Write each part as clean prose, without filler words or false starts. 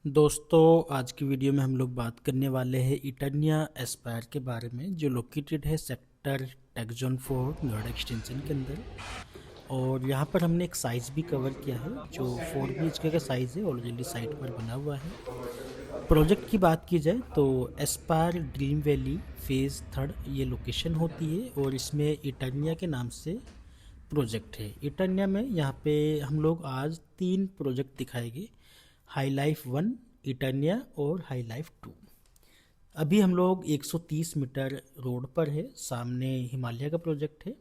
दोस्तों, आज की वीडियो में हम लोग बात करने वाले हैं इटर्निया एस्पायर के बारे में, जो लोकेटेड है सेक्टर टेक्जोन 4 नोएडा एक्सटेंशन के अंदर। और यहाँ पर हमने एक साइज़ भी कवर किया है जो 4 BHK का साइज़ है, ऑलरेडी साइट पर बना हुआ है। प्रोजेक्ट की बात की जाए तो एस्पायर ड्रीम वैली फेज़ 3 ये लोकेशन होती है और इसमें इटर्निया के नाम से प्रोजेक्ट है। इटर्निया में यहाँ पे हम लोग आज 3 प्रोजेक्ट दिखाएंगे, हाई लाइफ 1, इटर्निया और हाई लाइफ 2। अभी हम लोग 130 मीटर रोड पर है, सामने हिमालय का प्रोजेक्ट है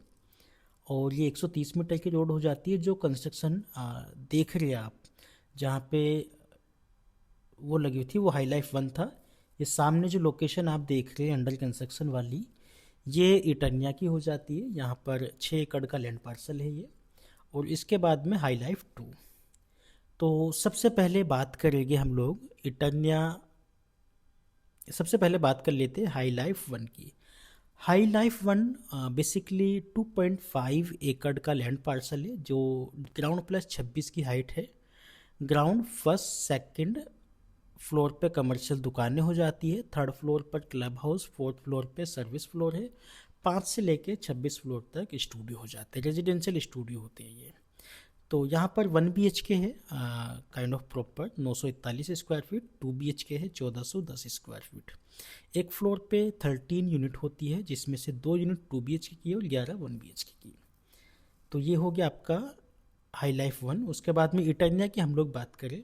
और ये 130 मीटर की रोड हो जाती है। जो कंस्ट्रक्शन देख रहे हैं आप, जहाँ पे वो लगी हुई थी वो हाई लाइफ 1 था। ये सामने जो लोकेशन आप देख रहे हैं अंडर कंस्ट्रक्शन वाली, ये इटर्निया की हो जाती है। यहाँ पर 6 एकड़ का लैंड पार्सल है ये, और इसके बाद में हाई लाइफ 2। तो सबसे पहले बात करेंगे हम लोग इटर्निया, सबसे पहले बात कर लेते हैं हाई लाइफ 1 की। हाई लाइफ 1 बेसिकली 2.5 एकड़ का लैंड पार्सल है, जो ग्राउंड प्लस 26 की हाइट है। ग्राउंड फर्स्ट सेकंड फ्लोर पे कमर्शियल दुकानें हो जाती है, थर्ड फ्लोर पर क्लब हाउस, फोर्थ फ्लोर पे सर्विस फ्लोर है, 5 से लेके 26 फ्लोर तक स्टूडियो हो जाते हैं, रेजिडेंशियल स्टूडियो होते हैं ये। तो यहाँ पर 1 BHK है kind of proper 941 square feet, 2 BHK है 1410 स्क्वायर फीट। एक फ्लोर पे 13 यूनिट होती है, जिसमें से 2 यूनिट 2 BHK की है और 11 1 BHK की। तो ये हो गया आपका हाई लाइफ 1। उसके बाद में इटर्निया की हम लोग बात करें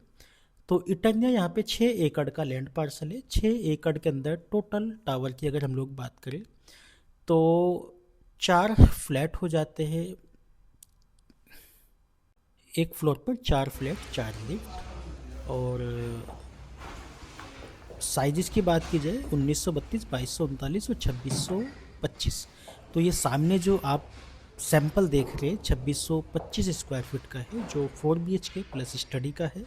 तो इटर्निया यहाँ पे 6 एकड़ का लैंड पार्सल है। 6 एकड़ के अंदर टोटल टावर की अगर हम लोग बात करें तो 4 फ्लैट हो जाते हैं। एक फ्लोर पर 4 फ्लैट, 4 लिफ्ट। और साइज़ की बात की जाए 1932, 2239 और 2625। तो ये सामने जो आप सैंपल देख रहे हैं 2625 स्क्वायर फीट का है, जो 4 BHK प्लस स्टडी का है।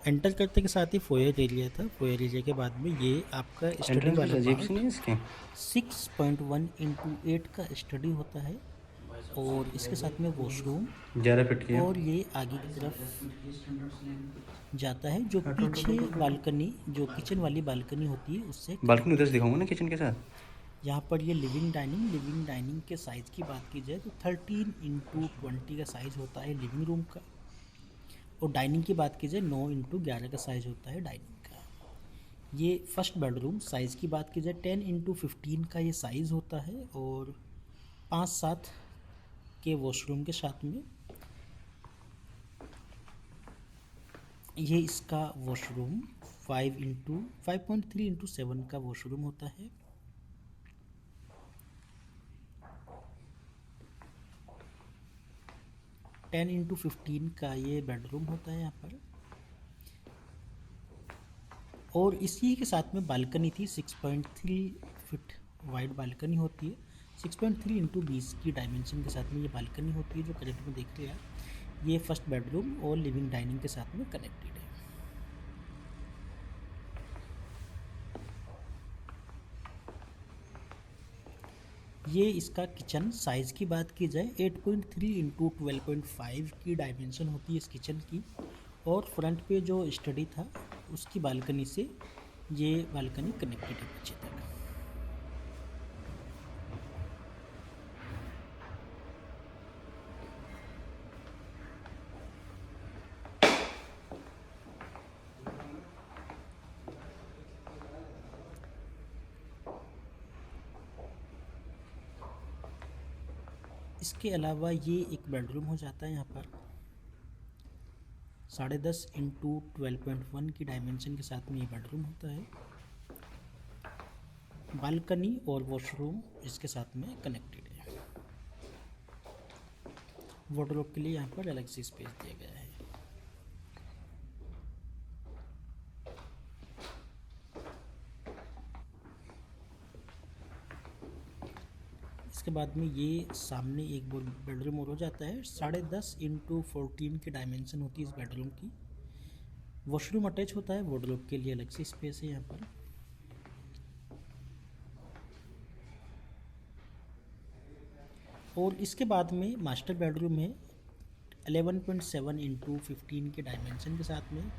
एंटर करते के साथ ही फोयर एरिया था, फोयर एरिया के बाद में ये आपका स्टडी एंट्रेंस वाला कुछ अजीब सी पार्ट नहीं है इसके। 6.1x8 का स्टडी होता है, और इसके साथ में वॉशरूम। 11 फीट की है। और ये आगे की तरफ जाता है, जो पीछे बालकनी, जो किचन वाली बालकनी होती है, उससे बालकनी उधर कनेक्टेड से है। दिखाऊंगा ना किचन के साथ। यहाँ पर ये लिविंग डाइनिंग के साइज़ की बात की जाए तो 13x20 का साइज़ होता है लिविंग रूम का, और डाइनिंग की बात की जाए 9x11 का साइज़ होता है डाइनिंग का। ये फर्स्ट बेडरूम साइज़ की बात की जाए 10x15 का ये साइज़ होता है, और 5-7 के वॉशरूम के साथ में ये इसका वॉशरूम 5.3x7 का वॉशरूम होता है। टेन इंटू 15 का ये बेडरूम होता है यहाँ पर, और इसी के साथ में बालकनी थी। 6.3 फीट वाइड बालकनी होती है, 6.3x20 की डायमेंशन के साथ में ये बालकनी होती है, जो करेक्ट में देख रहे हैं। ये फर्स्ट बेडरूम और लिविंग डाइनिंग के साथ में कनेक्टेड है। ये इसका किचन साइज़ की बात की जाए 8.3x12.5 की डायमेंशन होती है इस किचन की, और फ्रंट पे जो स्टडी था उसकी बालकनी से ये बालकनी कनेक्टेड है पीछे तक। इसके अलावा ये एक बेडरूम हो जाता है यहाँ पर 10.5x12.1 की डायमेंशन के साथ में ये बेडरूम होता है। बालकनी और वॉशरूम इसके साथ में कनेक्टेड है। वार्डरोब के लिए यहाँ पर अलग से स्पेस दिया गया है। इसके बाद में ये सामने एक बेडरूम और हो जाता है। 10.5x14 की डायमेंशन होती है इस बेडरूम की। वॉशरूम अटैच होता है, वार्डरोब के लिए अलग से स्पेस है यहाँ पर। और इसके बाद में मास्टर बेडरूम है 11.7x15 के डायमेंशन के साथ में,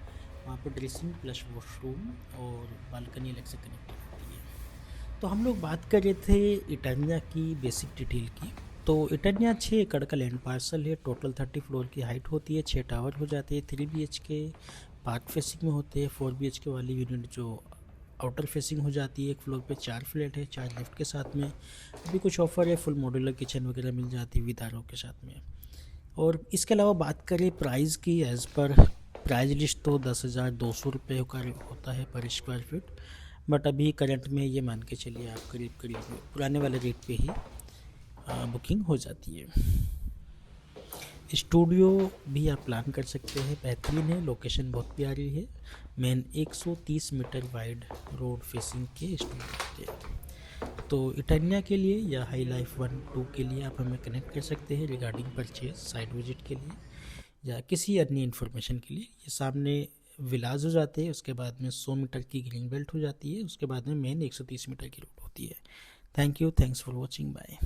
वहाँ पर ड्रेसिंग प्लस वॉशरूम और बालकनी अलग से कनेक्टेड होती है। तो हम लोग बात कर रहे थे इटर्निया की बेसिक डिटेल की। तो इटर्निया 6 एकड़ का लैंड पार्सल है। टोटल 30 फ्लोर की हाइट होती है। 6 टावर हो जाते हैं। 3 BHK पार्क फेसिंग में होते हैं। 4 BHK वाली यूनिट जो आउटर फेसिंग हो जाती है। एक फ्लोर पे 4 फ्लैट है, 4 लिफ्ट के साथ में। अभी कुछ ऑफर है, फुल मॉड्यूलर किचन वगैरह मिल जाती है विद आरओ के साथ में। और इसके अलावा बात करें प्राइस की, एज़ पर प्राइस लिस्ट तो 10,200 रुपये का होता है पर स्क्वायर फीट। बट अभी करंट में ये मान के चलिए आप करीब करीब पुराने वाले रेट पे ही बुकिंग हो जाती है। स्टूडियो भी आप प्लान कर सकते हैं, बेहतरीन है, लोकेशन बहुत प्यारी है। Main 130 meter wide road facing के स्टूडियो है। तो इटर्निया के लिए या हाई लाइफ 1-2 के लिए आप हमें कनेक्ट कर सकते हैं रिगार्डिंग परचेज, साइट विजिट के लिए या किसी अन्य इन्फॉर्मेशन के लिए। ये सामने विलाज हो जाते हैं, उसके बाद में 100 मीटर की ग्रीन बेल्ट हो जाती है, उसके बाद में मेन 130 मीटर की रोड होती है। Thank you, thanks for watching, bye.